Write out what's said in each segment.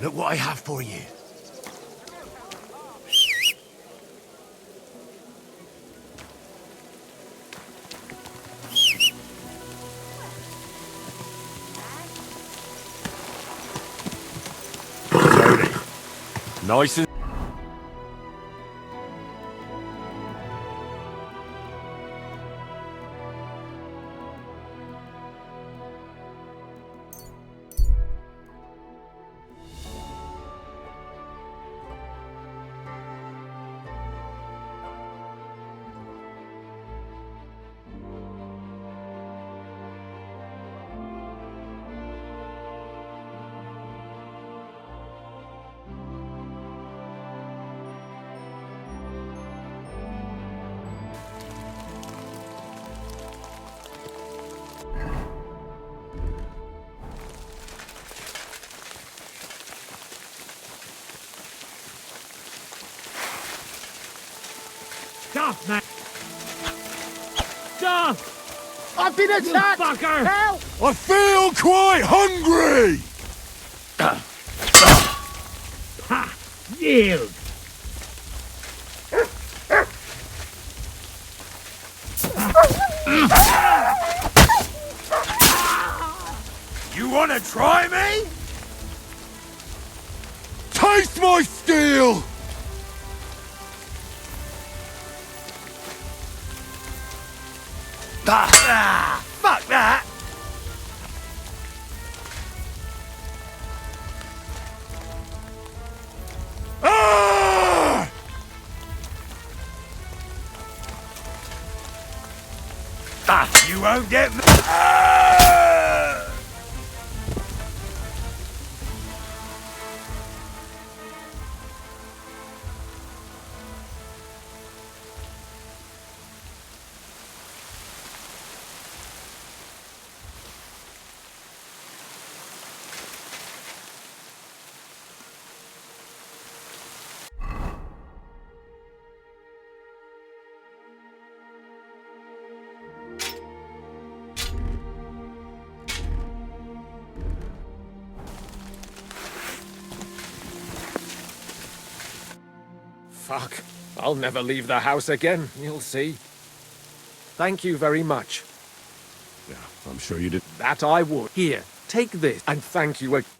Look what I have for you. Nice and... Stop, man! Stop! I've been attacked! You fucker! Help! I feel quite hungry! Ha! Yield! You wanna try me? Taste my steel! Fuck that! Ah! You won't get me! Fuck. I'll never leave the house again, you'll see. Thank you very much. Yeah, I'm sure you did. That I would. Here, take this, and thank you again.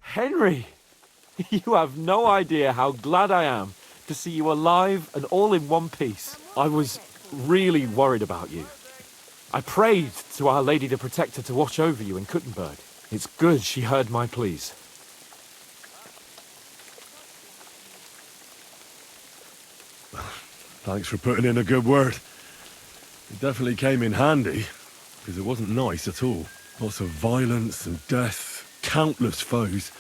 Henry, you have no idea how glad I am to see you alive and all in one piece. I was really worried about you. I prayed to Our Lady the Protector to watch over you in Kuttenberg. It's good she heard my pleas. Thanks for putting in a good word. It definitely came in handy, because it wasn't nice at all. Lots of violence and death, countless foes.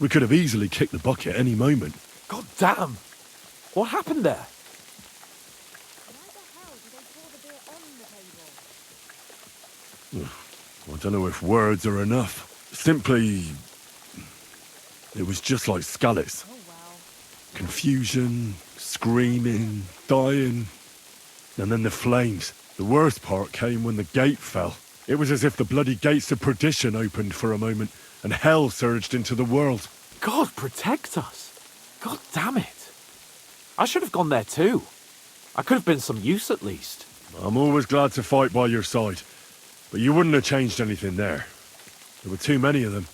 We could have easily kicked the bucket any moment. God damn! What happened there? I don't know if words are enough. Simply... it was just like Scallics. Confusion, screaming, dying, and then the flames. The worst part came when the gate fell. It was as if the bloody gates of perdition opened for a moment, and hell surged into the world. God protect us! God damn it! I should have gone there too. I could have been some use at least. I'm always glad to fight by your side, but you wouldn't have changed anything there. There were too many of them,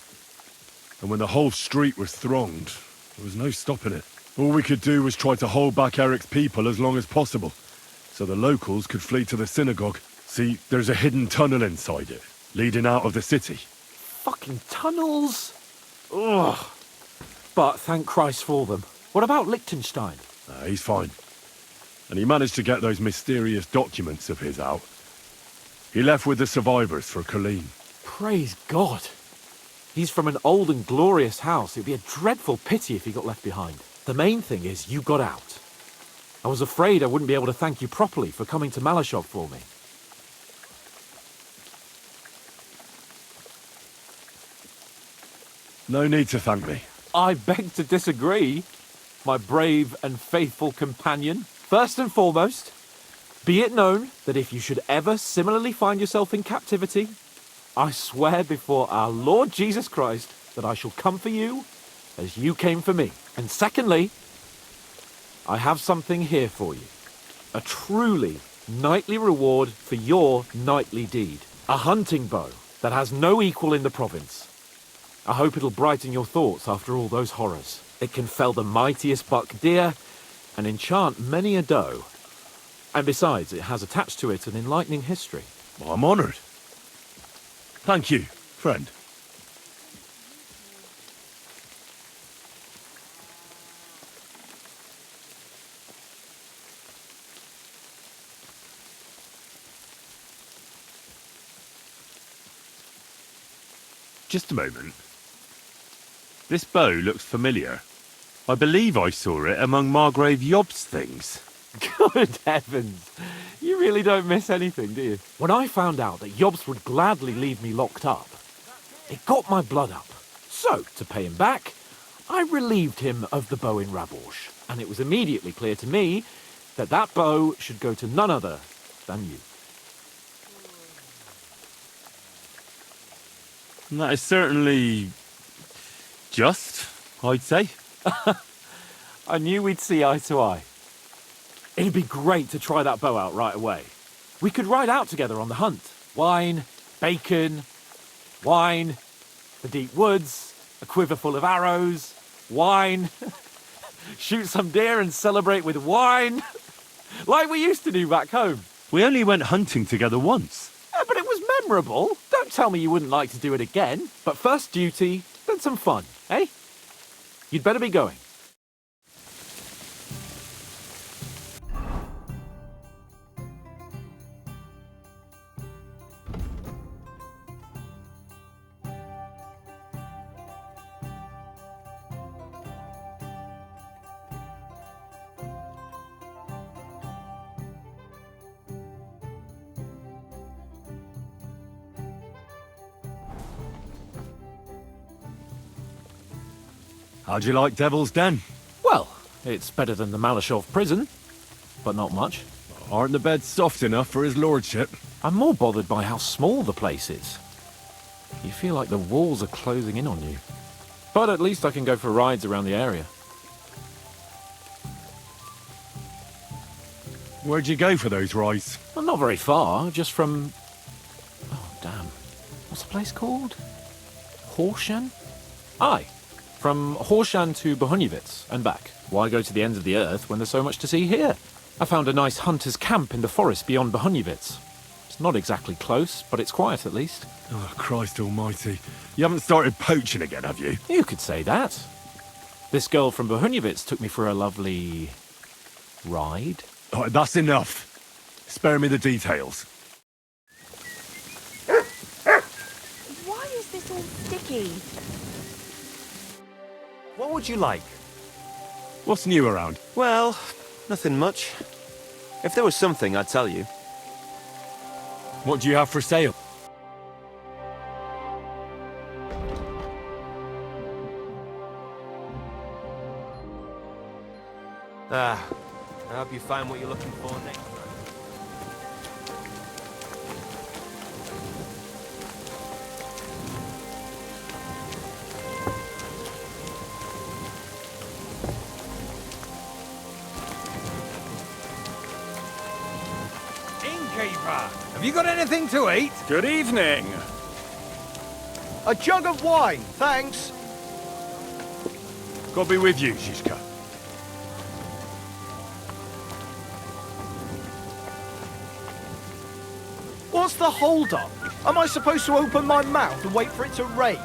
and when the whole street was thronged, there was no stopping it. All we could do was try to hold back Eric's people as long as possible, so the locals could flee to the synagogue. See, there's a hidden tunnel inside it, leading out of the city. Fucking tunnels! Ugh. But thank Christ for them. What about Liechtenstein? He's fine. And he managed to get those mysterious documents of his out. He left with the survivors for Colleen. Praise God. He's from an old and glorious house. It'd be a dreadful pity if he got left behind. The main thing is you got out. I was afraid I wouldn't be able to thank you properly for coming to Malashov for me. No need to thank me. I beg to disagree, my brave and faithful companion. First and foremost, be it known that if you should ever similarly find yourself in captivity, I swear before our Lord Jesus Christ that I shall come for you as you came for me. And secondly, I have something here for you. A truly knightly reward for your knightly deed. A hunting bow that has no equal in the province. I hope it'll brighten your thoughts after all those horrors. It can fell the mightiest buck deer and enchant many a doe. And besides, it has attached to it an enlightening history. Well, I'm honoured. Thank you, friend. Just a moment. This bow looks familiar. I believe I saw it among Margrave Yob's things. Good heavens. You really don't miss anything, do you? When I found out that Yobs would gladly leave me locked up, it got my blood up. So, to pay him back, I relieved him of the bow in Raborsh. And it was immediately clear to me that that bow should go to none other than you. That is certainly just, I'd say. I knew we'd see eye to eye. It'd be great to try that bow out right away. We could ride out together on the hunt. Wine, bacon, wine, the deep woods, a quiver full of arrows, wine, shoot some deer and celebrate with wine, like we used to do back home. We only went hunting together once. Yeah, but it was memorable. Don't tell me you wouldn't like to do it again. But first duty, then some fun, eh? You'd better be going. How'd you like Devil's Den? Well, it's better than the Malashov prison, but not much. Aren't the beds soft enough for his lordship? I'm more bothered by how small the place is. You feel like the walls are closing in on you. But at least I can go for rides around the area. Where'd you go for those rides? Well, not very far, just from... Oh, damn. What's the place called? Horshan? Aye. From Horshan to Bohuniewicz and back. Why go to the ends of the earth when there's so much to see here? I found a nice hunter's camp in the forest beyond Bohuniewicz. It's not exactly close, but it's quiet at least. Oh, Christ almighty. You haven't started poaching again, have you? You could say that. This girl from Bohuniewicz took me for a lovely... ride? Oh, that's enough. Spare me the details. Why is this all sticky? What would you like? What's new around? Well, nothing much. If there was something, I'd tell you. What do you have for sale? I hope you find what you're looking for next time. Have you got anything to eat? Good evening. A jug of wine, thanks. God be with you, Shishka. What's the hold-up? Am I supposed to open my mouth and wait for it to rain?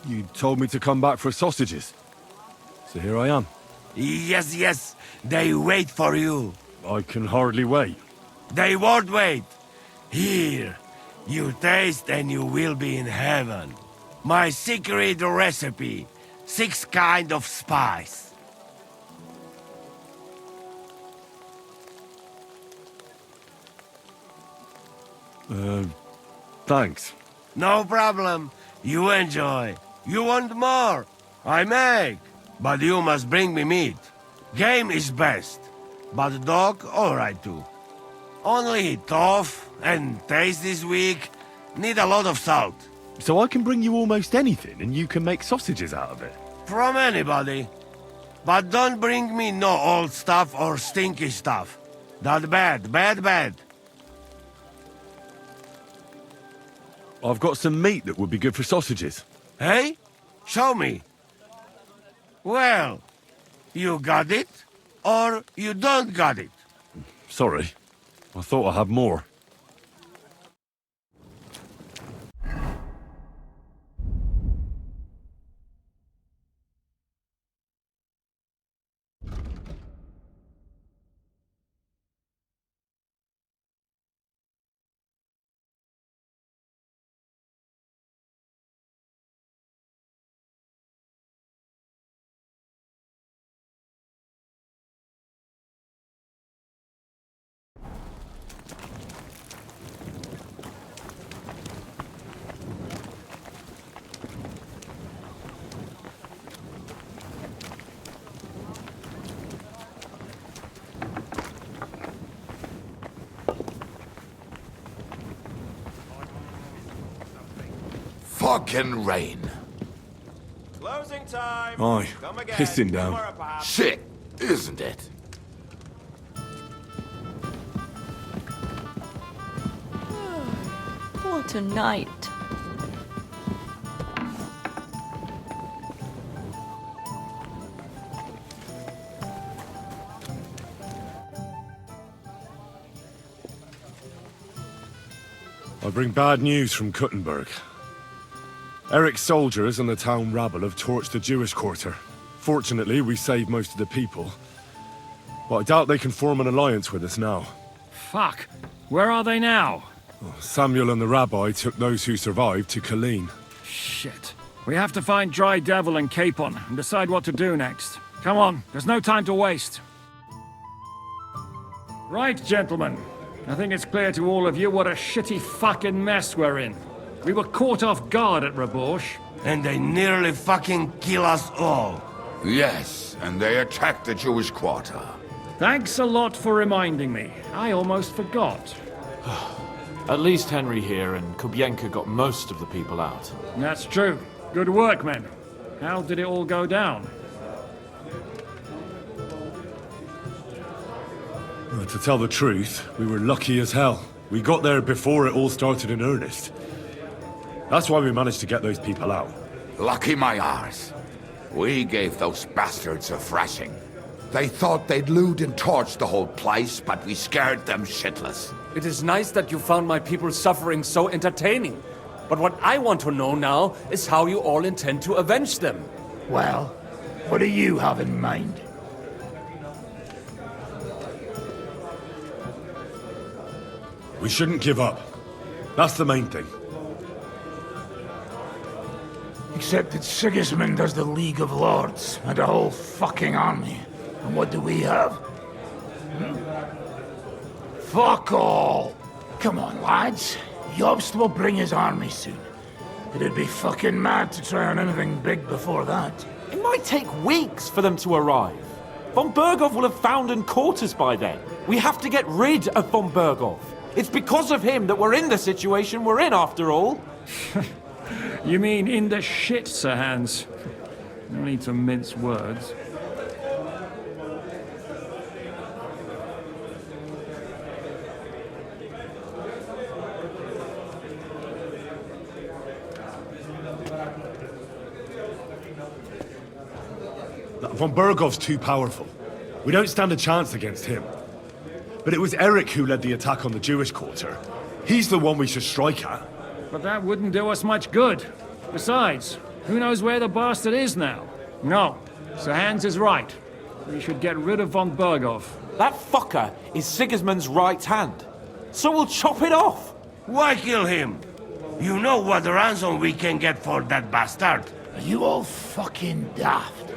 You told me to come back for sausages. So here I am. Yes, yes, they wait for you. I can hardly wait. They won't wait. Here, you taste and you will be in heaven. My secret recipe, 6 kind of spice. Thanks. No problem. You enjoy. You want more? I make. But you must bring me meat. Game is best. But dog, alright too. Only tough and taste this weak. Need a lot of salt. So I can bring you almost anything and you can make sausages out of it? From anybody. But don't bring me no old stuff or stinky stuff. That bad, bad, bad. I've got some meat that would be good for sausages. Hey? Show me. Well, you got it, or you don't got it. Sorry. I thought I had more. Fucking rain. Closing time. Aye, Come again. pissing down. Shit, isn't it? What a night. I bring bad news from Kuttenberg. Eric's soldiers and the town rabble have torched the Jewish quarter. Fortunately, we saved most of the people. But I doubt they can form an alliance with us now. Fuck. Where are they now? Samuel and the rabbi took those who survived to Colleen. Shit. We have to find Dry Devil and Capon and decide what to do next. Come on, there's no time to waste. Right, gentlemen. I think it's clear to all of you what a shitty fucking mess we're in. We were caught off guard at Rabosh. And they nearly fucking kill us all. Yes, and they attacked the Jewish quarter. Thanks a lot for reminding me. I almost forgot. At least Henry here and Kubienka got most of the people out. That's true. Good work, men. How did it all go down? Well, to tell the truth, we were lucky as hell. We got there before it all started in earnest. That's why we managed to get those people out. Lucky my arse. We gave those bastards a thrashing. They thought they'd loot and torch the whole place, but we scared them shitless. It is nice that you found my people's suffering so entertaining. But what I want to know now is how you all intend to avenge them. Well, what do you have in mind? We shouldn't give up. That's the main thing. Except that Sigismund has the League of Lords and a whole fucking army. And what do we have? Fuck all! Come on, lads. Jobst will bring his army soon. It'd be fucking mad to try on anything big before that. It might take weeks for them to arrive. Von Berghoff will have found and caught us by then. We have to get rid of Von Berghoff. It's because of him that we're in the situation we're in, after all. You mean in the shit, Sir Hans? No need to mince words. Von Bergov's too powerful. We don't stand a chance against him. But it was Eric who led the attack on the Jewish quarter. He's the one we should strike at. But that wouldn't do us much good. Besides, who knows where the bastard is now? No, Sir Hans is right. We should get rid of von Bergov. That fucker is Sigismund's right hand. So we'll chop it off. Why kill him? You know what ransom we can get for that bastard. Are you all fucking daft?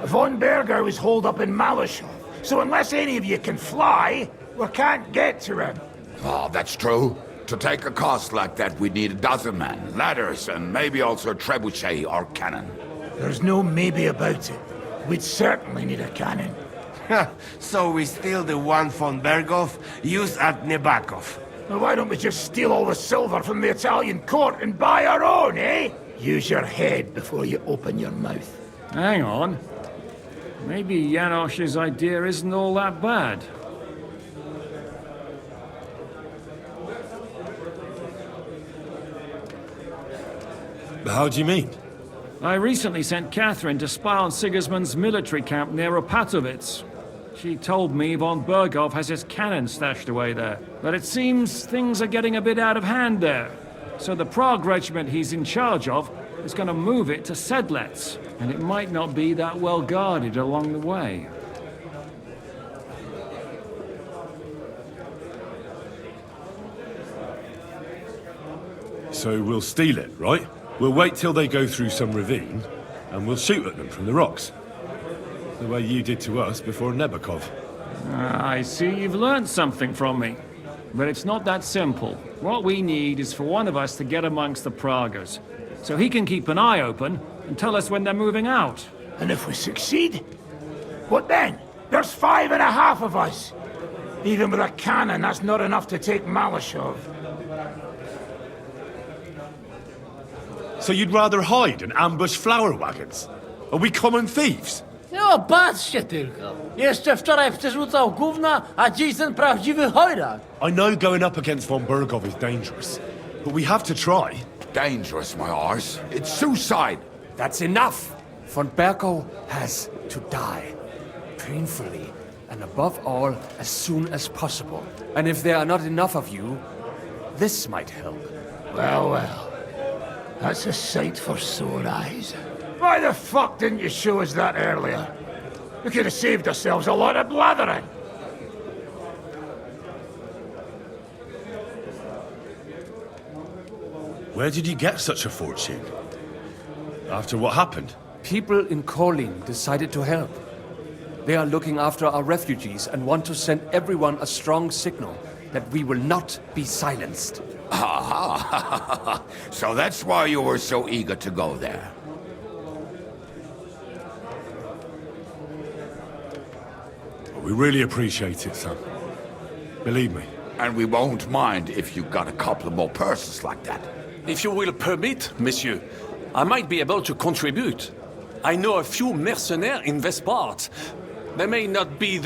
Von Berger was holed up in Malashov, so unless any of you can fly, we can't get to him. Oh, that's true. To take a cost like that, we'd need a dozen men, ladders, and maybe also a trebuchet or cannon. There's no maybe about it. We'd certainly need a cannon. So we steal the one von Bergov, use at Nebakov. Well, why don't we just steal all the silver from the Italian court and buy our own, eh? Use your head before you open your mouth. Hang on. Maybe Janosch's idea isn't all that bad. How do you mean? I recently sent Catherine to spy on Sigismund's military camp near Opatovitz. She told me von Bergov has his cannon stashed away there. But it seems things are getting a bit out of hand there. So the Prague regiment he's in charge of is going to move it to Sedlec. And it might not be that well guarded along the way. So we'll steal it, right? We'll wait till they go through some ravine, and we'll shoot at them from the rocks. The way you did to us before Nebakov. I see you've learned something from me. But it's not that simple. What we need is for one of us to get amongst the Praguers, so he can keep an eye open and tell us when they're moving out. And if we succeed? What then? There's 5.5 of us. Even with a cannon, that's not enough to take Malashov. So you'd rather hide and ambush flower wagons? Are we common thieves? No, patrzcie tylko. Jeszcze wczoraj przerzucał gówna, a dziś ten prawdziwy chojrak. I know going up against von Bergov is dangerous, but we have to try. Dangerous, my arse. It's suicide. That's enough! Von Bergov has to die. Painfully, and above all, as soon as possible. And if there are not enough of you, this might help. Well, well. That's a sight for sore eyes. Why the fuck didn't you show us that earlier? We could have saved ourselves a lot of blathering. Where did you get such a fortune? After what happened? People in Kolin decided to help. They are looking after our refugees and want to send everyone a strong signal that we will not be silenced. So that's why you were so eager to go there. We really appreciate it, son. Believe me. And we won't mind if you got a couple more persons like that. If you will permit, monsieur, I might be able to contribute. I know a few mercenaires in this part. They may not be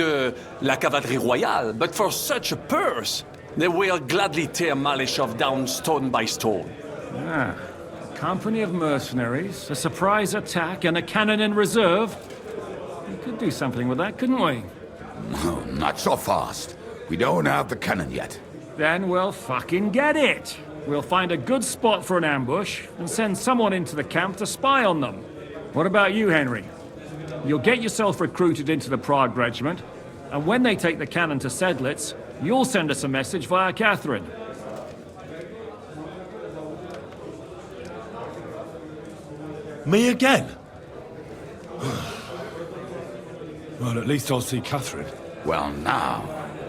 la cavalerie royale, but for such a purse, they will gladly tear Malashov down stone by stone. Ah, a company of mercenaries, a surprise attack, and a cannon in reserve. We could do something with that, couldn't we? No, not so fast. We don't have the cannon yet. Then we'll fucking get it. We'll find a good spot for an ambush and send someone into the camp to spy on them. What about you, Henry? You'll get yourself recruited into the Prague regiment, and when they take the cannon to Sedlec, you'll send us a message via Catherine. Me again? Well, at least I'll see Catherine. Well, now,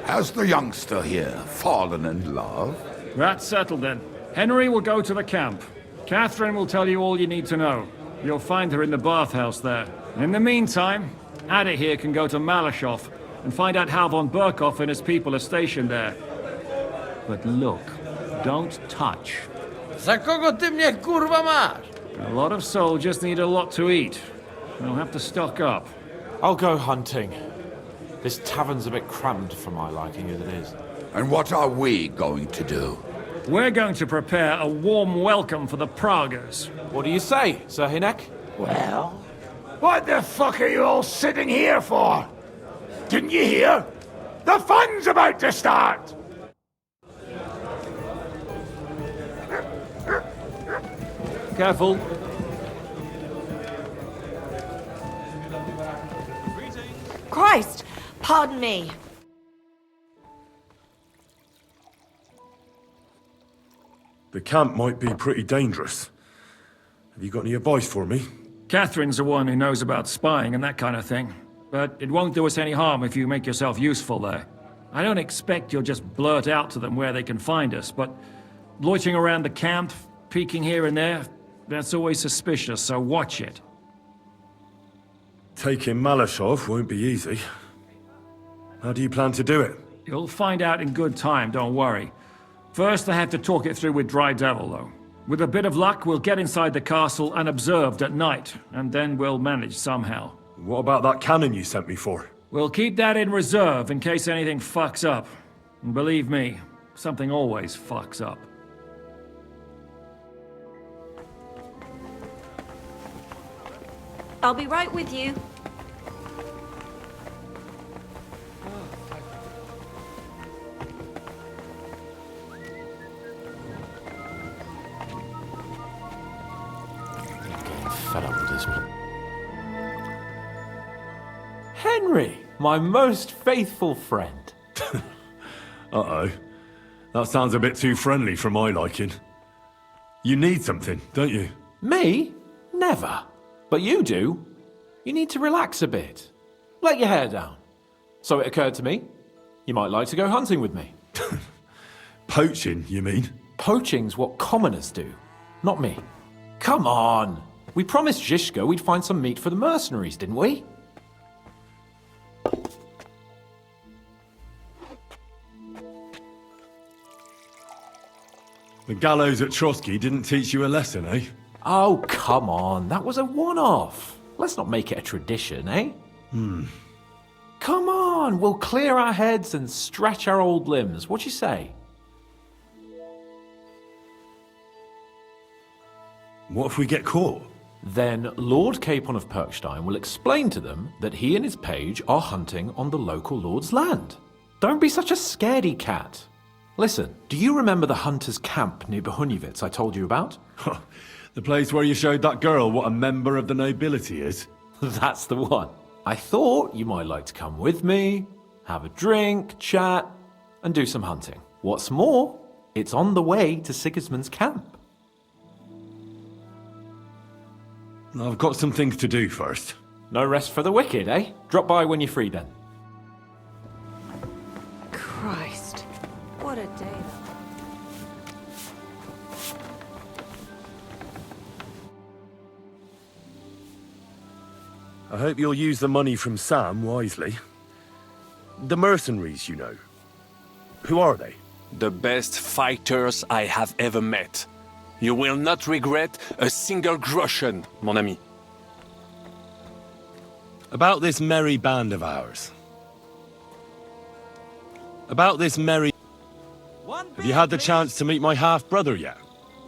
has the youngster here fallen in love? That's settled then. Henry will go to the camp. Catherine will tell you all you need to know. You'll find her in the bathhouse there. In the meantime, Ada here can go to Malashov and find out how von Berkov and his people are stationed there. But look, don't touch. Za kogo ty mnie kurwa masz? A lot of soldiers need a lot to eat. They'll have to stock up. I'll go hunting. This tavern's a bit cramped for my liking as it is. And what are we going to do? We're going to prepare a warm welcome for the Praguers. What do you say, Sir Hinek? Well, What the fuck are you all sitting here for? Didn't you hear? The fun's about to start! Careful. Christ! Pardon me. The camp might be pretty dangerous. Have you got any advice for me? Catherine's the one who knows about spying and that kind of thing. But it won't do us any harm if you make yourself useful there. I don't expect you'll just blurt out to them where they can find us, but loitering around the camp, peeking here and there, that's always suspicious, so watch it. Taking Malashov won't be easy. How do you plan to do it? You'll find out in good time, don't worry. First, I have to talk it through with Dry Devil, though. With a bit of luck, we'll get inside the castle unobserved at night, and then we'll manage somehow. What about that cannon you sent me for? We'll keep that in reserve in case anything fucks up. And believe me, something always fucks up. I'll be right with you. Fed up with this one. Henry, my most faithful friend. Uh-oh. That sounds a bit too friendly for my liking. You need something, don't you? Me? Never. But you do. You need to relax a bit. Let your hair down. So it occurred to me, you might like to go hunting with me. Poaching, you mean? Poaching's what commoners do, not me. Come on! We promised Zhishka we'd find some meat for the mercenaries, didn't we? The gallows at Trotsky didn't teach you a lesson, eh? Oh, come on. That was a one-off. Let's not make it a tradition, eh? Come on, we'll clear our heads and stretch our old limbs. What you say? What if we get caught? Then Lord Capon of Perkstein will explain to them that he and his page are hunting on the local lord's land. Don't be such a scaredy cat. Listen, do you remember the hunter's camp near Bohuniewicz I told you about? The place where you showed that girl what a member of the nobility is? That's the one. I thought you might like to come with me, have a drink, chat, and do some hunting. What's more, it's on the way to Sigismund's camp. I've got some things to do first. No rest for the wicked, eh? Drop by when you're free then. Christ, what a day. I hope you'll use the money from Sam wisely. The mercenaries, you know. Who are they? The best fighters I have ever met. You will not regret a single groschen, mon ami. About this merry band of ours. Have you had the chance to meet my half-brother yet?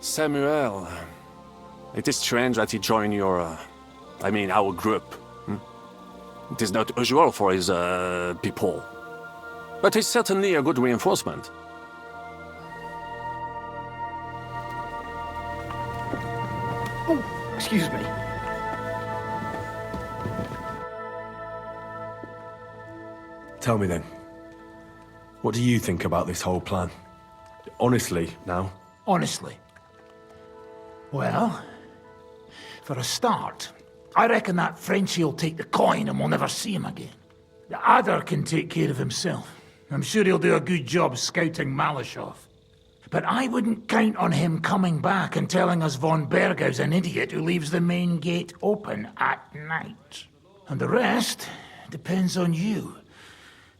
Samuel. It is strange that he joined your... our group. It is not usual for his, people. But he's certainly a good reinforcement. Oh, excuse me. Tell me then. What do you think about this whole plan? Honestly, now. Honestly? Well, for a start, I reckon that Frenchie'll take the coin and we'll never see him again. The Adder can take care of himself. I'm sure he'll do a good job scouting Malashov. But I wouldn't count on him coming back and telling us von Bergau's an idiot who leaves the main gate open at night. And the rest depends on you,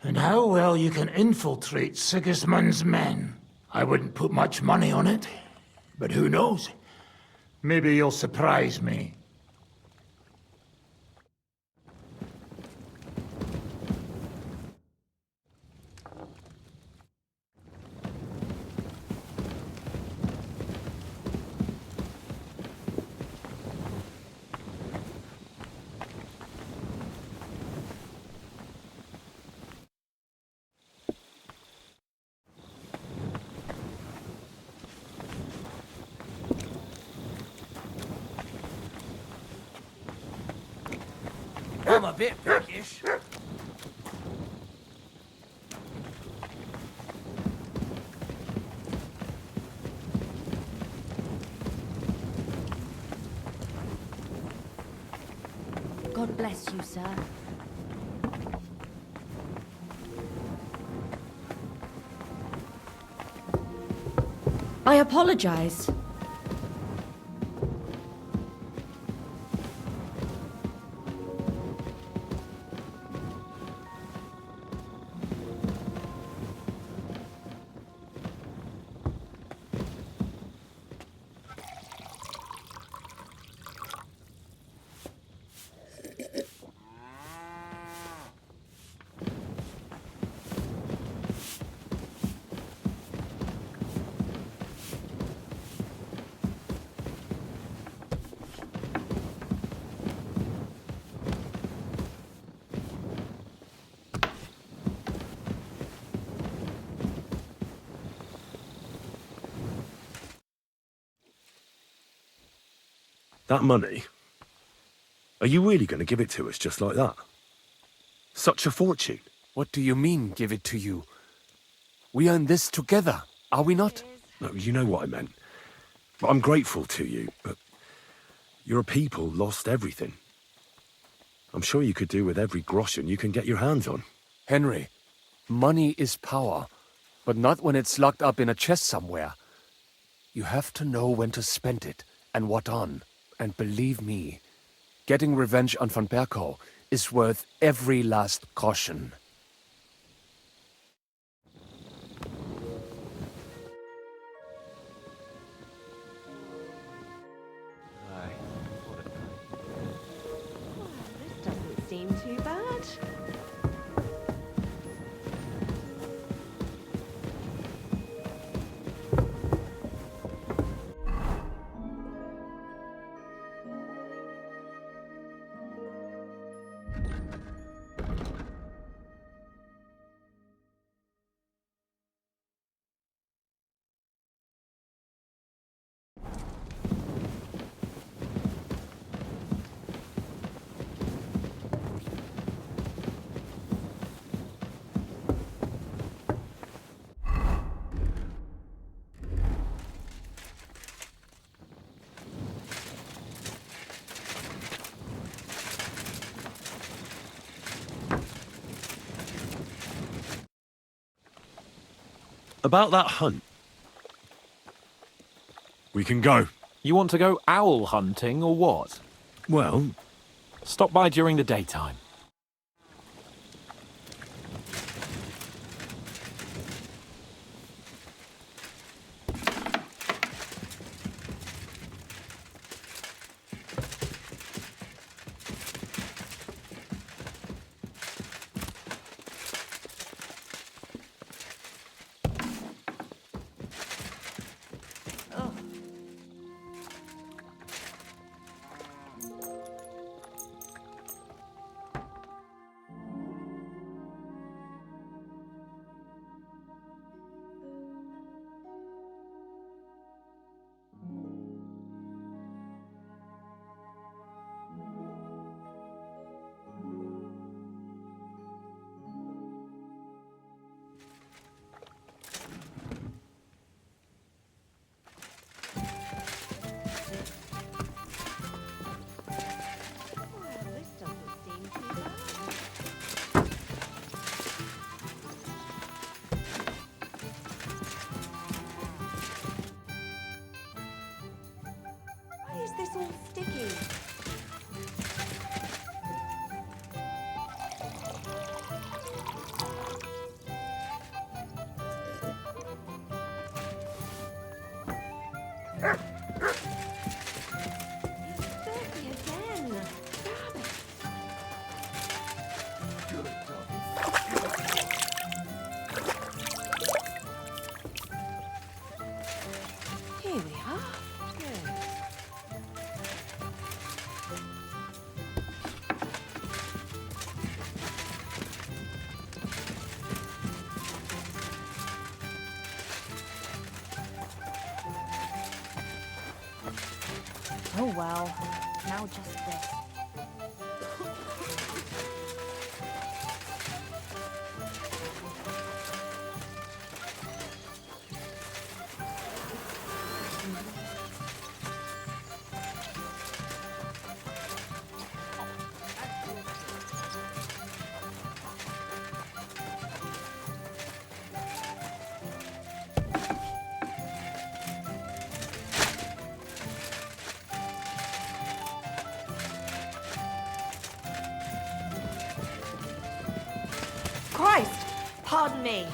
and how well you can infiltrate Sigismund's men. I wouldn't put much money on it, but who knows? Maybe you'll surprise me. I'm a bit prickish. God bless you, sir. I apologize. That money? Are you really going to give it to us just like that? Such a fortune. What do you mean, give it to you? We earn this together, are we not? No, you know what I meant. But I'm grateful to you, but your people lost everything. I'm sure you could do with every groschen you can get your hands on. Henry, money is power, but not when it's locked up in a chest somewhere. You have to know when to spend it, and what on. And believe me, getting revenge on Von Berkow is worth every last groschen. This doesn't seem too bad. About that hunt. We can go. You want to go owl hunting or what? Well, stop by during the daytime. Oh well, now just this. Christ! Pardon me.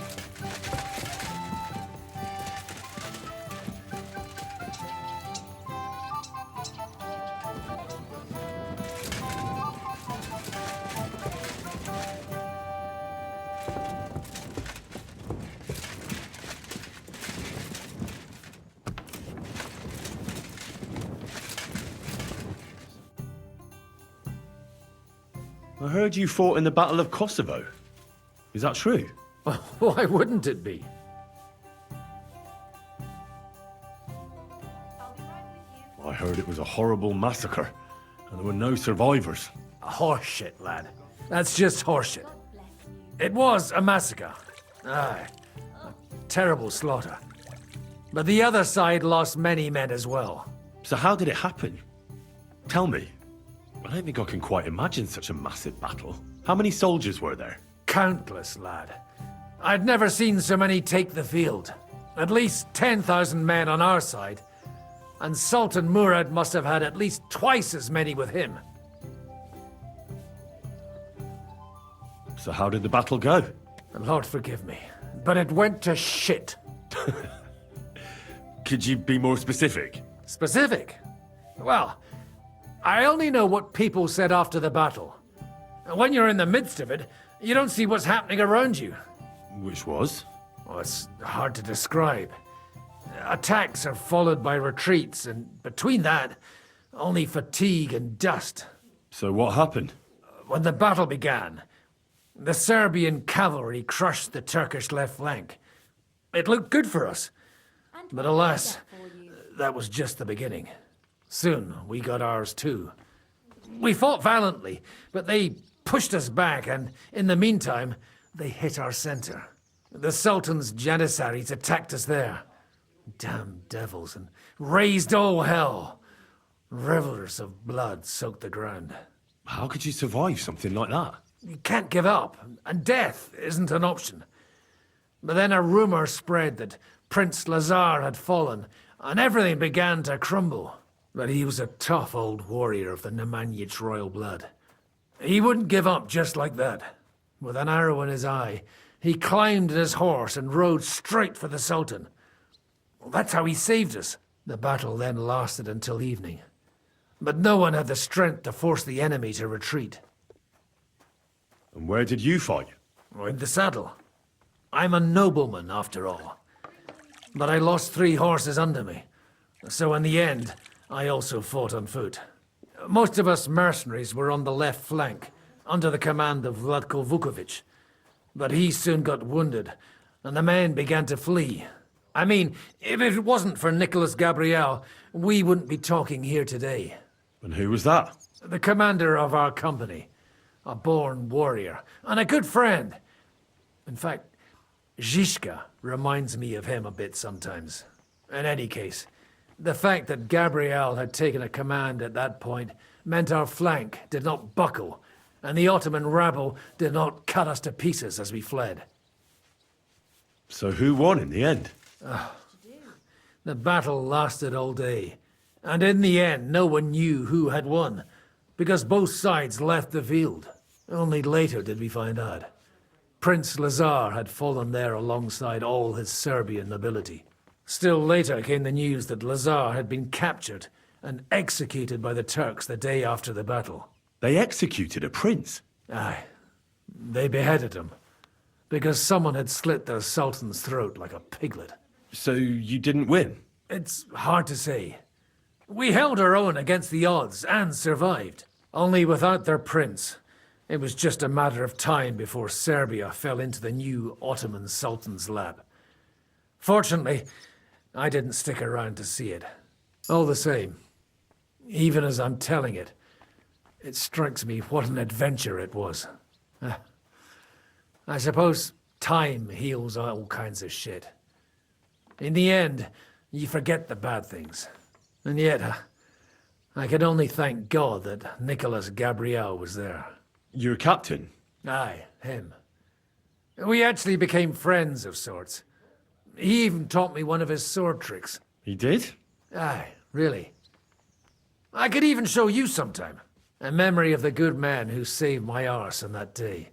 I heard you fought in the Battle of Kosovo. Is that true? Why wouldn't it be? I heard it was a horrible massacre, and there were no survivors. Horseshit, lad. That's just horseshit. It was a massacre. Aye. A terrible slaughter. But the other side lost many men as well. So how did it happen? Tell me. I don't think I can quite imagine such a massive battle. How many soldiers were there? Countless, lad. I'd never seen so many take the field. At least 10,000 men on our side. And Sultan Murad must have had at least twice as many with him. So how did the battle go? Lord forgive me, but it went to shit. Could you be more specific? Specific? Well, I only know what people said after the battle. When you're in the midst of it, you don't see what's happening around you. Which was? Well, it's hard to describe. Attacks are followed by retreats, and between that, only fatigue and dust. So what happened? When the battle began, the Serbian cavalry crushed the Turkish left flank. It looked good for us. But alas, that was just the beginning. Soon, we got ours too. We fought valiantly, but they pushed us back, and in the meantime, they hit our center. The Sultan's Janissaries attacked us there. Damn devils, and raised all hell. Rivers of blood soaked the ground. How could you survive something like that? You can't give up, and death isn't an option. But then a rumor spread that Prince Lazar had fallen, and everything began to crumble. But he was a tough old warrior of the Nemanjic royal blood. He wouldn't give up just like that. With an arrow in his eye, he climbed his horse and rode straight for the Sultan. Well, that's how he saved us. The battle then lasted until evening. But no one had the strength to force the enemy to retreat. And where did you fight? In the saddle. I'm a nobleman, after all. But I lost 3 horses under me. So in the end, I also fought on foot. Most of us mercenaries were on the left flank, under the command of Vlatko Vukovic. But he soon got wounded, and the men began to flee. I mean, if it wasn't for Nicholas Gabriel, we wouldn't be talking here today. And who was that? The commander of our company. A born warrior, and a good friend. In fact, Zizka reminds me of him a bit sometimes. In any case, the fact that Gabriel had taken a command at that point meant our flank did not buckle, and the Ottoman rabble did not cut us to pieces as we fled. So who won in the end? The battle lasted all day, and in the end no one knew who had won, because both sides left the field. Only later did we find out. Prince Lazar had fallen there alongside all his Serbian nobility. Still later came the news that Lazar had been captured and executed by the Turks the day after the battle. They executed a prince? Aye. They beheaded him, because someone had slit the Sultan's throat like a piglet. So you didn't win? It's hard to say. We held our own against the odds and survived. Only without their prince, it was just a matter of time before Serbia fell into the new Ottoman Sultan's lap. Fortunately, I didn't stick around to see it. All the same, even as I'm telling it, it strikes me what an adventure it was. I suppose time heals all kinds of shit. In the end, you forget the bad things. And yet, I can only thank God that Nicholas Gabriel was there. Your captain? Aye, him. We actually became friends of sorts. He even taught me one of his sword tricks. He did? Aye, really. I could even show you sometime. A memory of the good man who saved my arse on that day.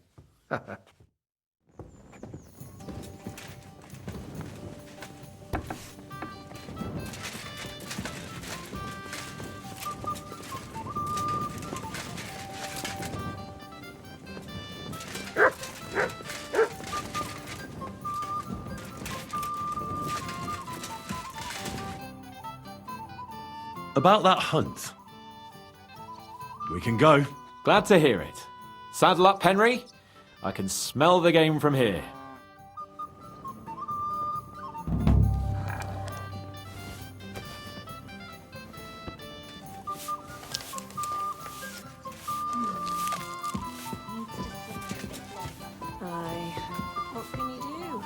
about that hunt. We can go. Glad to hear it. Saddle up, Henry. I can smell the game from here. What can you do?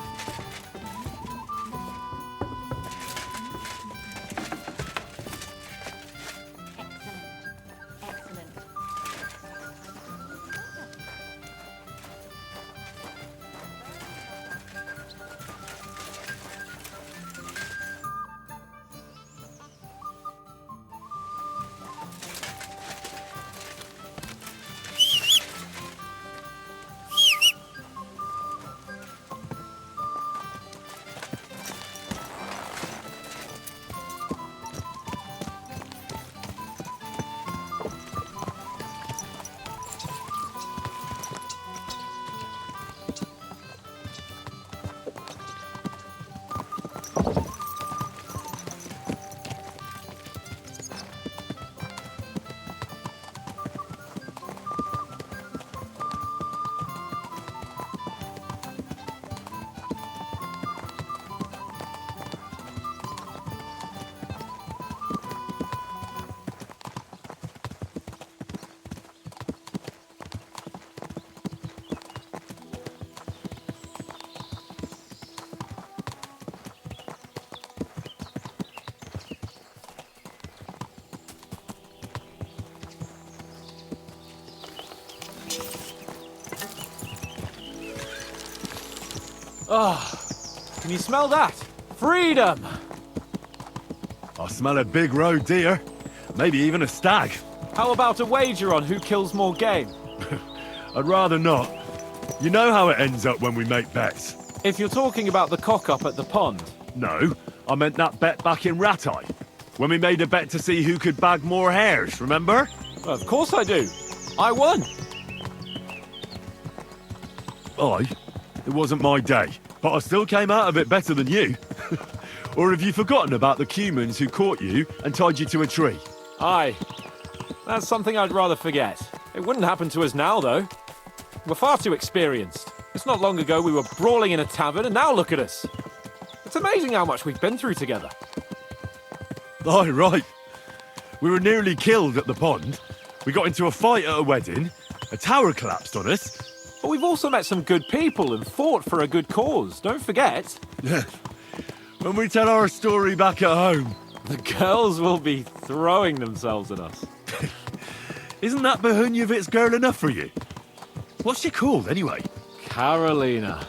Ah, can you smell that? Freedom! I smell a big roe deer. Maybe even a stag. How about a wager on who kills more game? I'd rather not. You know how it ends up when we make bets. If you're talking about the cock-up at the pond. No, I meant that bet back in Ratai. When we made a bet to see who could bag more hares, remember? Well, of course I do. I won. It wasn't my day, but I still came out of it better than you. Or have you forgotten about the humans who caught you and tied you to a tree? Aye. That's something I'd rather forget. It wouldn't happen to us now, though. We're far too experienced. It's not long ago we were brawling in a tavern, and now look at us. It's amazing how much we've been through together. Aye, right. We were nearly killed at the pond. We got into a fight at a wedding. A tower collapsed on us. But we've also met some good people and fought for a good cause. Don't forget. Yeah. When we tell our story back at home. The girls will be throwing themselves at us. Isn't that Behunjevit's girl enough for you? What's she called, anyway? Carolina.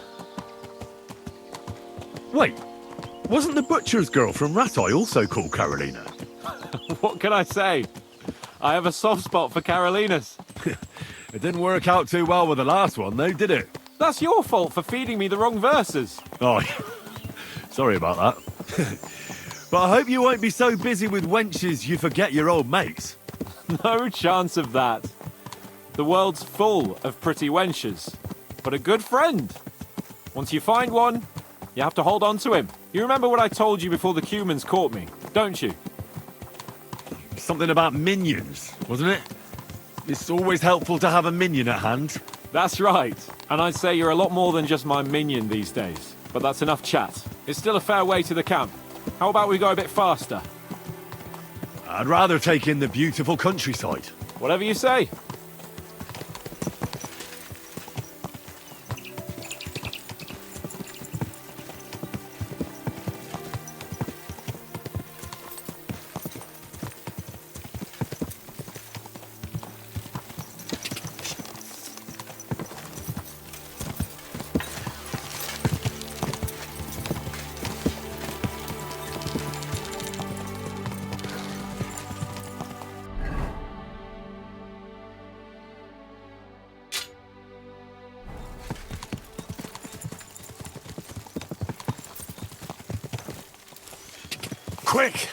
Wait, wasn't the butcher's girl from Ratai also called Carolina? What can I say? I have a soft spot for Carolinas. It didn't work out too well with the last one, though, did it? That's your fault for feeding me the wrong verses. Oh, sorry about that. But I hope you won't be so busy with wenches you forget your old mates. No chance of that. The world's full of pretty wenches. But a good friend. Once you find one, you have to hold on to him. You remember what I told you before the humans caught me, don't you? Something about minions, wasn't it? It's always helpful to have a minion at hand. That's right. And I'd say you're a lot more than just my minion these days. But that's enough chat. It's still a fair way to the camp. How about we go a bit faster? I'd rather take in the beautiful countryside. Whatever you say. Quick!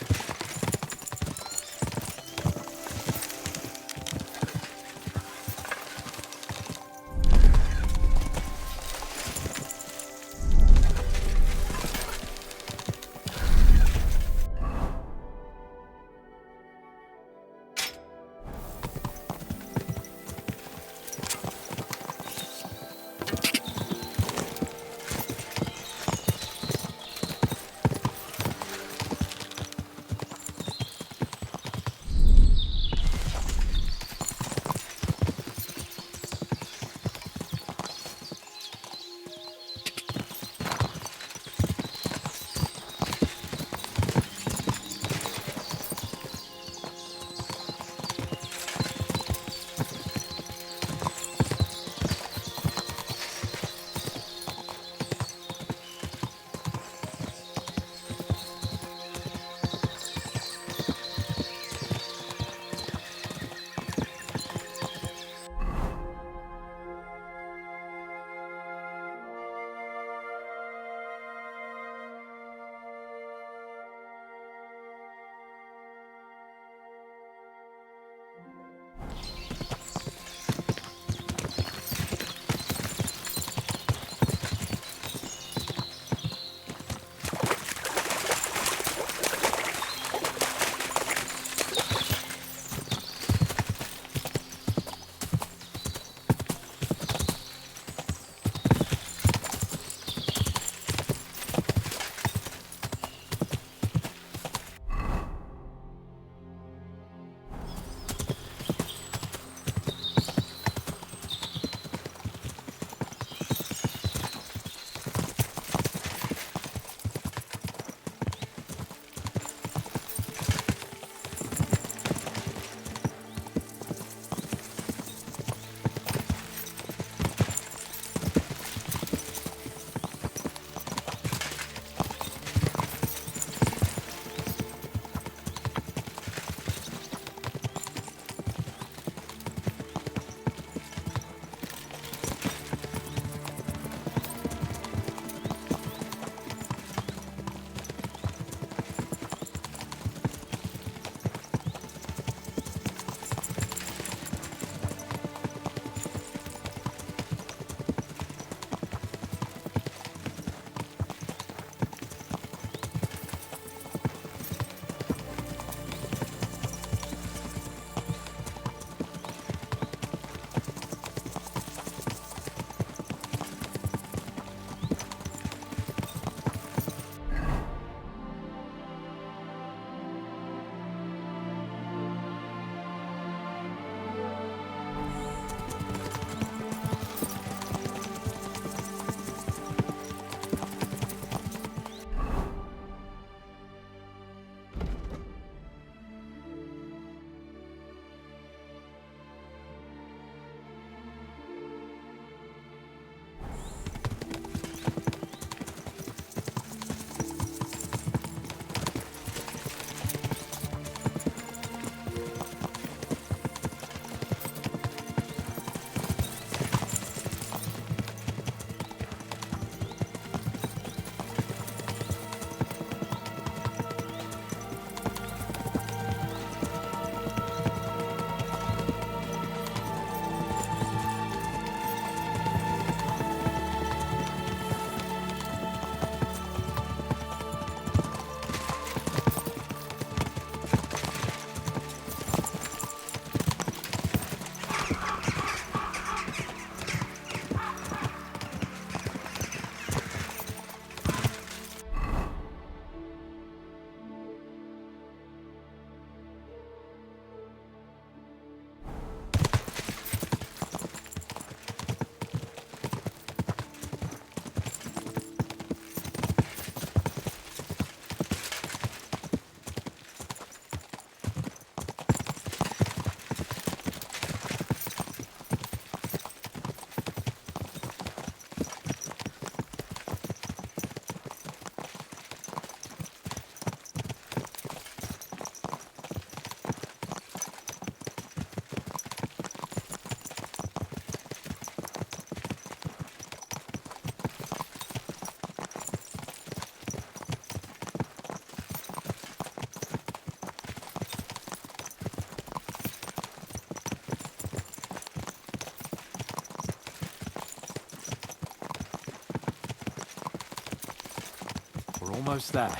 almost there.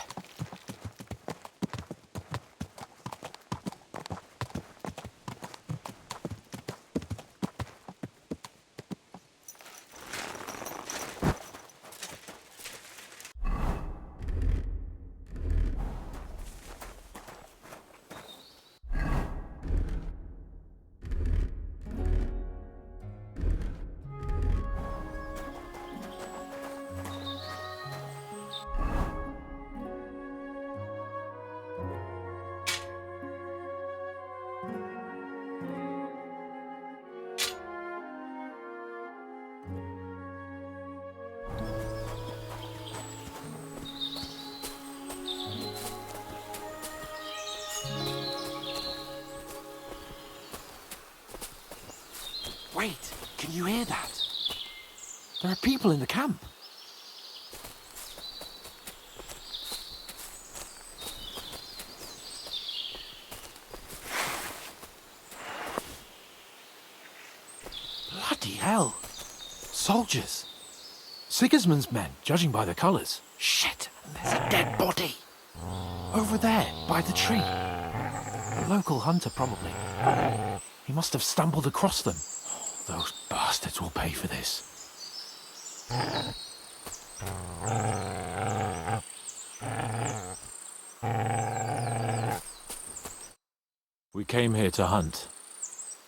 Wait, can you hear that? There are people in the camp. Bloody hell. Soldiers. Sigismund's men, judging by the colours. Shit, and there's a dead body. Over there, by the tree. A local hunter, probably. He must have stumbled across them. Those bastards will pay for this. We came here to hunt,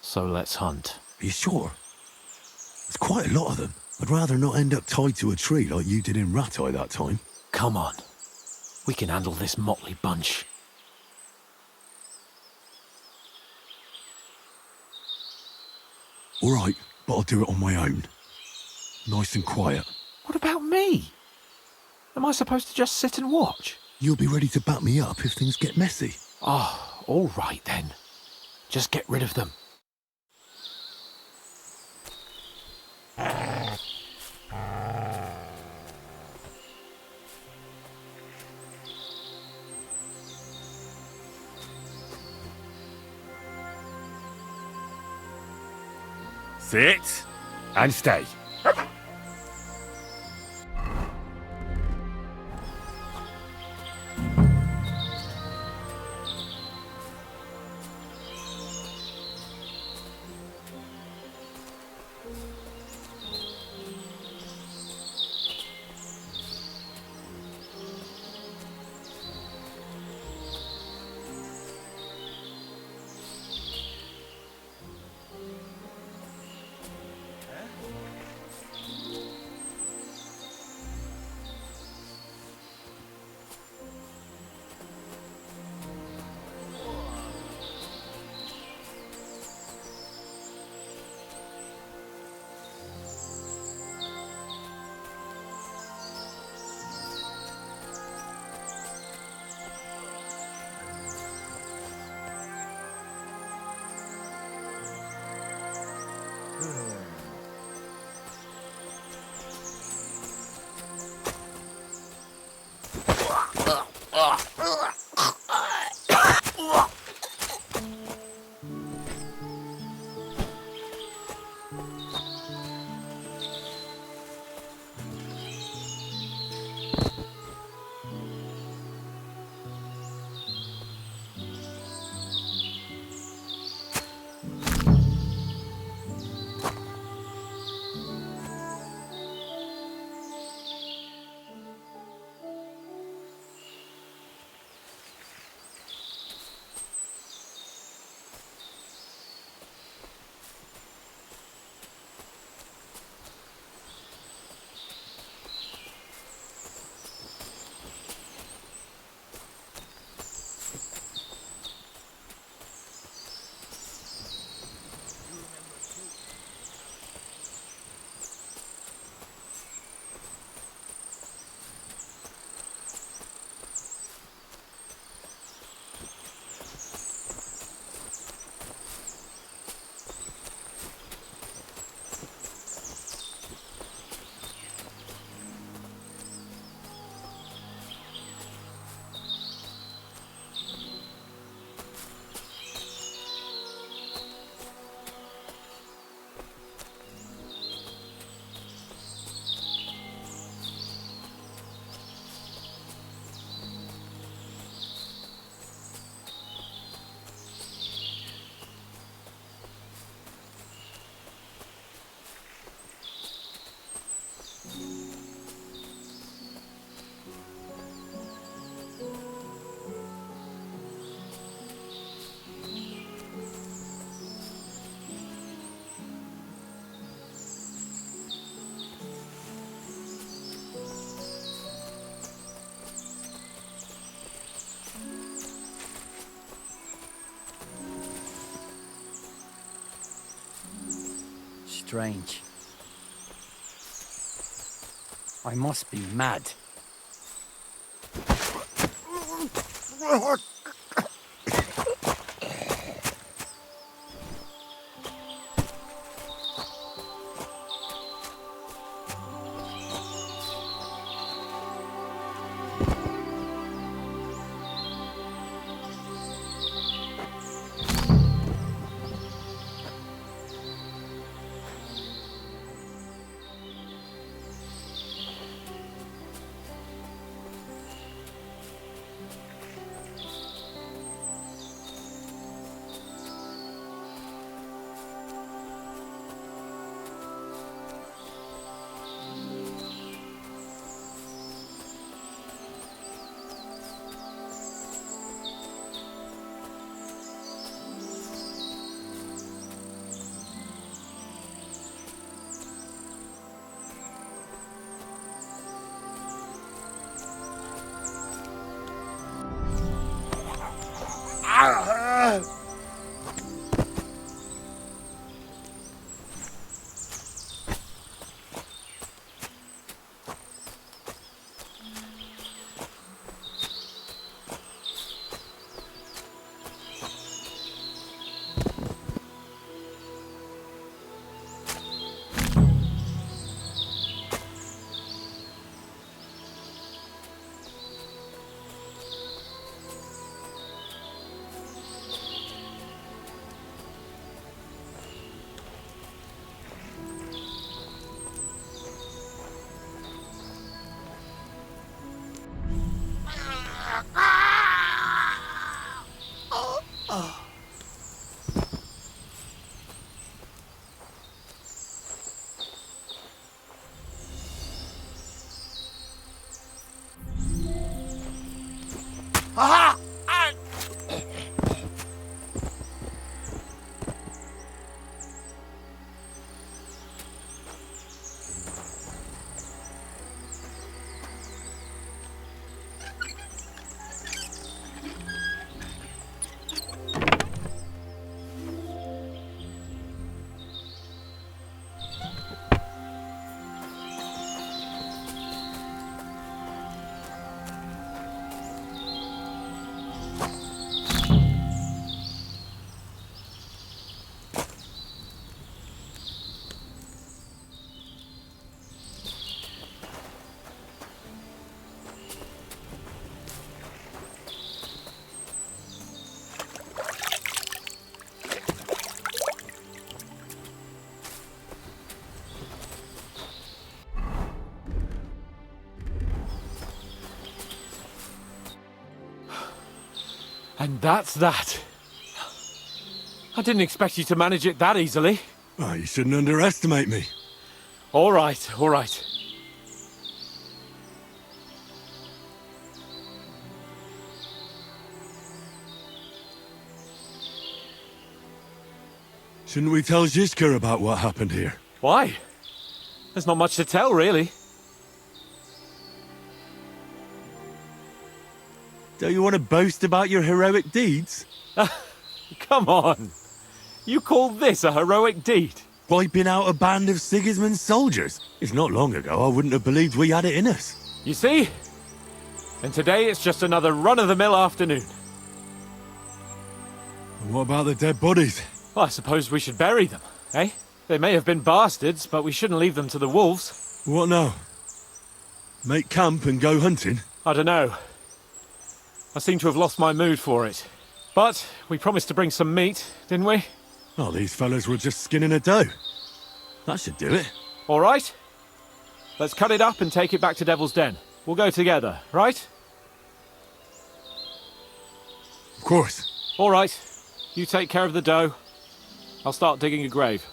so let's hunt. Are you sure? There's quite a lot of them. I'd rather not end up tied to a tree like you did in Rattay that time. Come on. We can handle this motley bunch. All right, but I'll do it on my own. Nice and quiet. What about me? Am I supposed to just sit and watch? You'll be ready to back me up if things get messy. Oh, all right then. Just get rid of them. Sit and stay. strange. I must be mad. And that's that. I didn't expect you to manage it that easily. Oh, you shouldn't underestimate me. All right, all right. Shouldn't we tell Zizka about what happened here? Why? There's not much to tell, really. Don't you want to boast about your heroic deeds? Come on. You call this a heroic deed? Wiping out a band of Sigismund's soldiers. It's not long ago I wouldn't have believed we had it in us. You see? And today it's just another run-of-the-mill afternoon. And what about the dead bodies? Well, I suppose we should bury them, eh? They may have been bastards, but we shouldn't leave them to the wolves. What now? Make camp and go hunting? I don't know. I seem to have lost my mood for it. But we promised to bring some meat, didn't we? Oh, these fellas were just skinning a doe. That should do it. All right. Let's cut it up and take it back to Devil's Den. We'll go together, right? Of course. All right. You take care of the doe. I'll start digging a grave.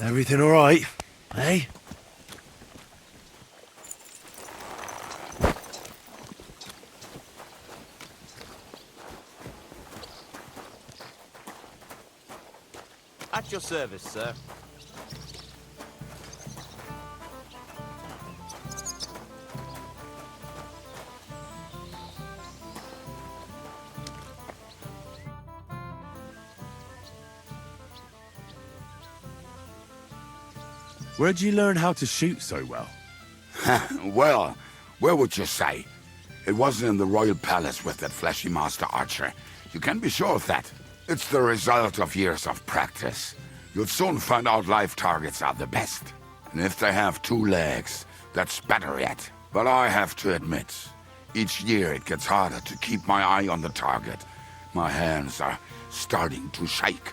Everything all right, eh? At your service, sir. Where'd you learn how to shoot so well? Well, where would you say? It wasn't in the royal palace with that fleshy master archer. You can be sure of that. It's the result of years of practice. You'll soon find out live targets are the best. And if they have 2 legs, that's better yet. But I have to admit, each year it gets harder to keep my eye on the target. My hands are starting to shake.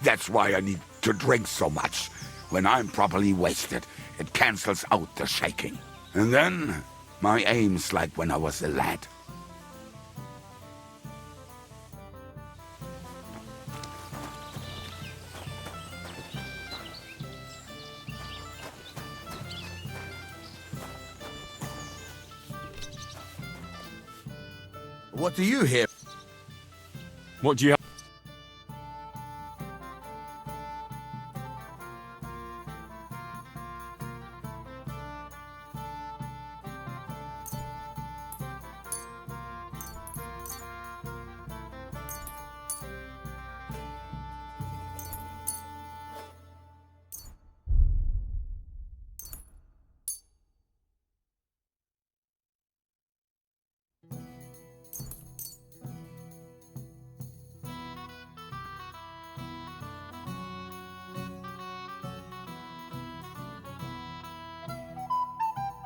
That's why I need to drink so much. When I'm properly wasted, it cancels out the shaking. And then, my aim's like when I was a lad. What do you hear? What do you...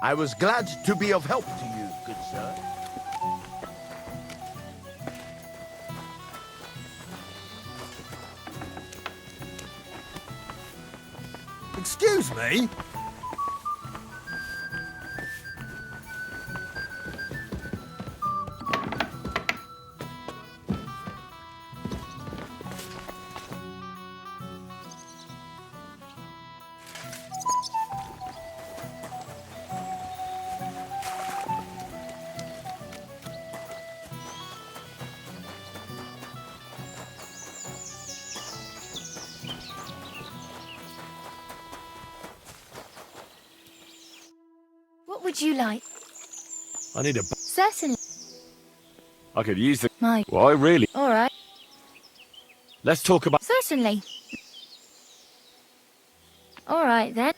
I was glad to be of help to you, good sir. Excuse me? What would you like? I need a... Certainly. I could use the... My... Why, really? All right. Let's talk about... Certainly. All right, then.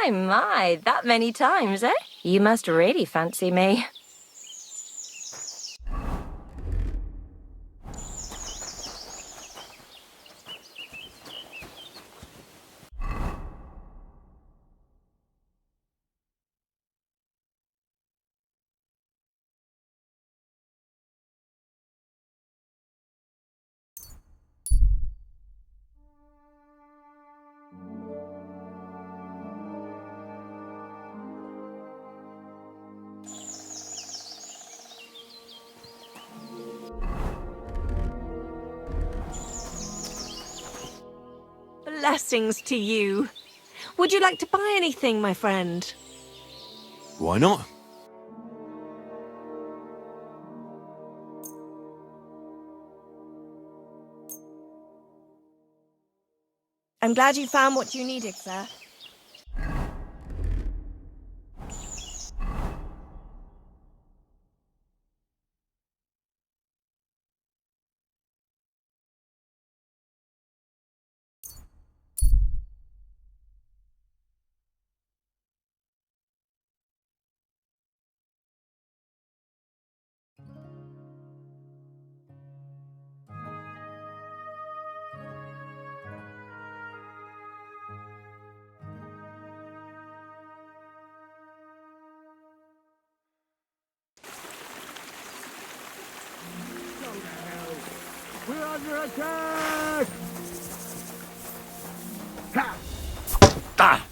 My, that many times, eh? You must really fancy me. Blessings to you. Would you like to buy anything, my friend? Why not? I'm glad you found what you needed, sir. We're under attack! Ha! Ah!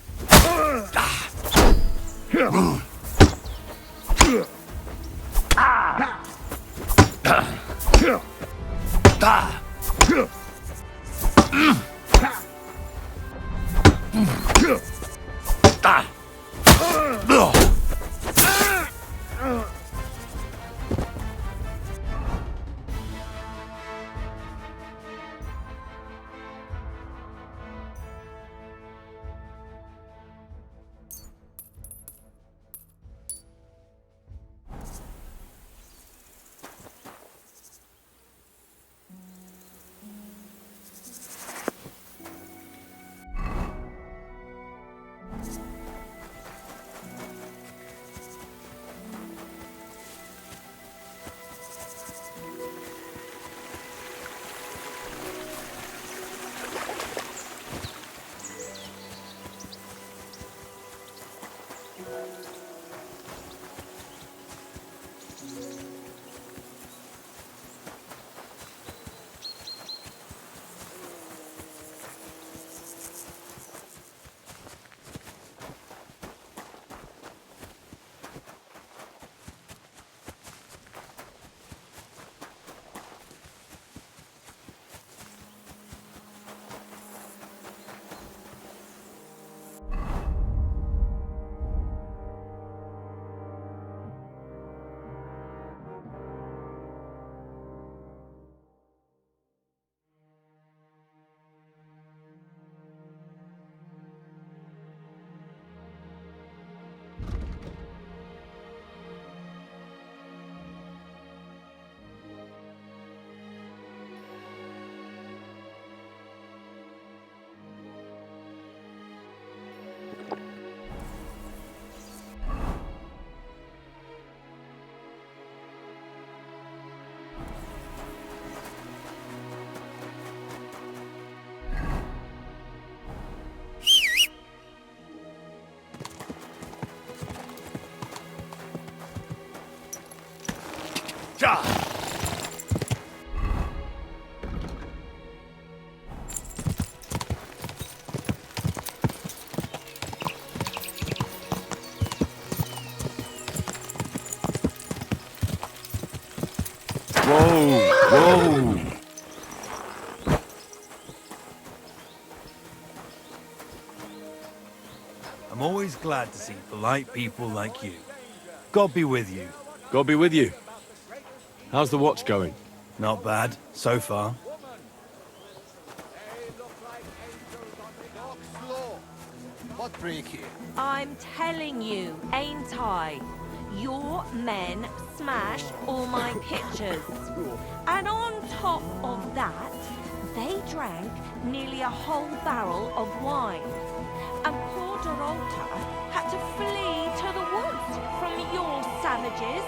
Whoa! I'm always glad to see polite people like you. God be with you. God be with you. How's the watch going? Not bad, so far. What break here? I'm telling you, ain't I? Your men smash all my pictures. And on top of that, they drank nearly a whole barrel of wine. And poor Dorota had to flee to the woods from your savages.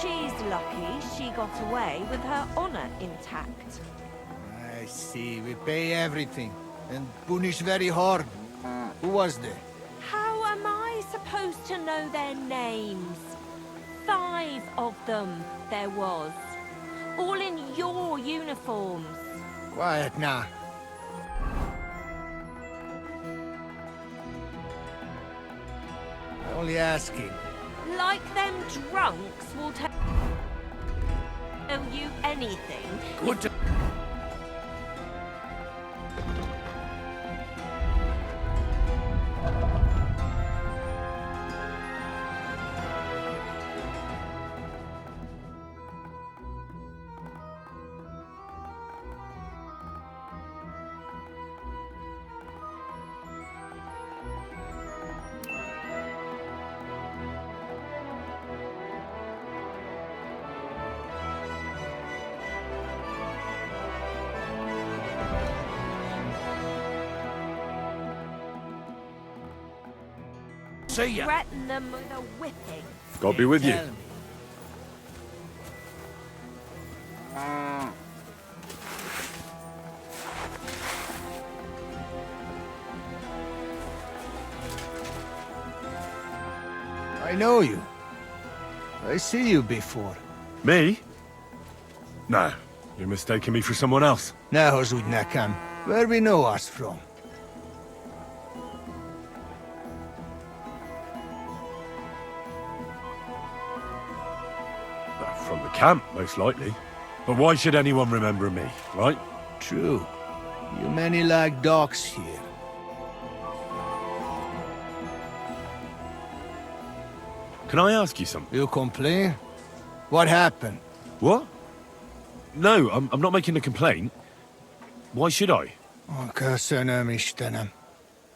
She's lucky she got away with her honor intact. I see. We pay everything. And punish very hard. Who was there? How am I supposed to know their names? 5 of them there was. All in your uniforms. Quiet now. Only asking. Like them drunks will tell you anything. Good to... See ya. Threaten them with a whipping. God be with you. I know you. I see you before. Me? No, you're mistaking me for someone else. Now, Zudnakam, where we know us from? From the camp, most likely. But why should anyone remember me, right? True. You many like dogs here. Can I ask you something? You complain? What happened? What? No, I'm not making a complaint. Why should I? Köszönöm, Istenem.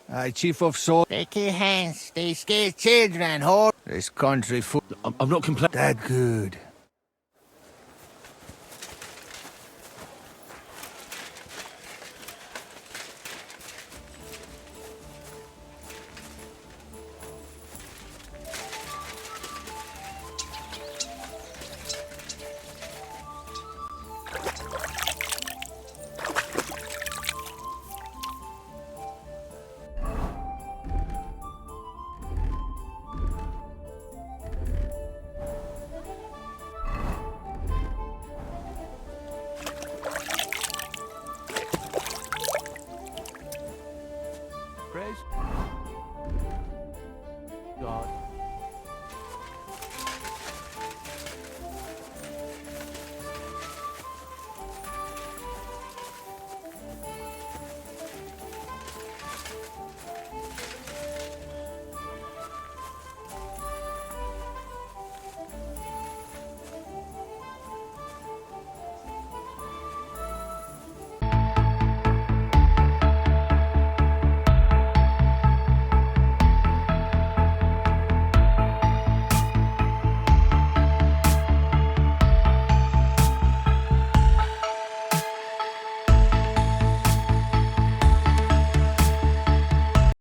I, Chief of Sword. Take your hands. They scare children, whore. This country full. I'm not complaining. That good.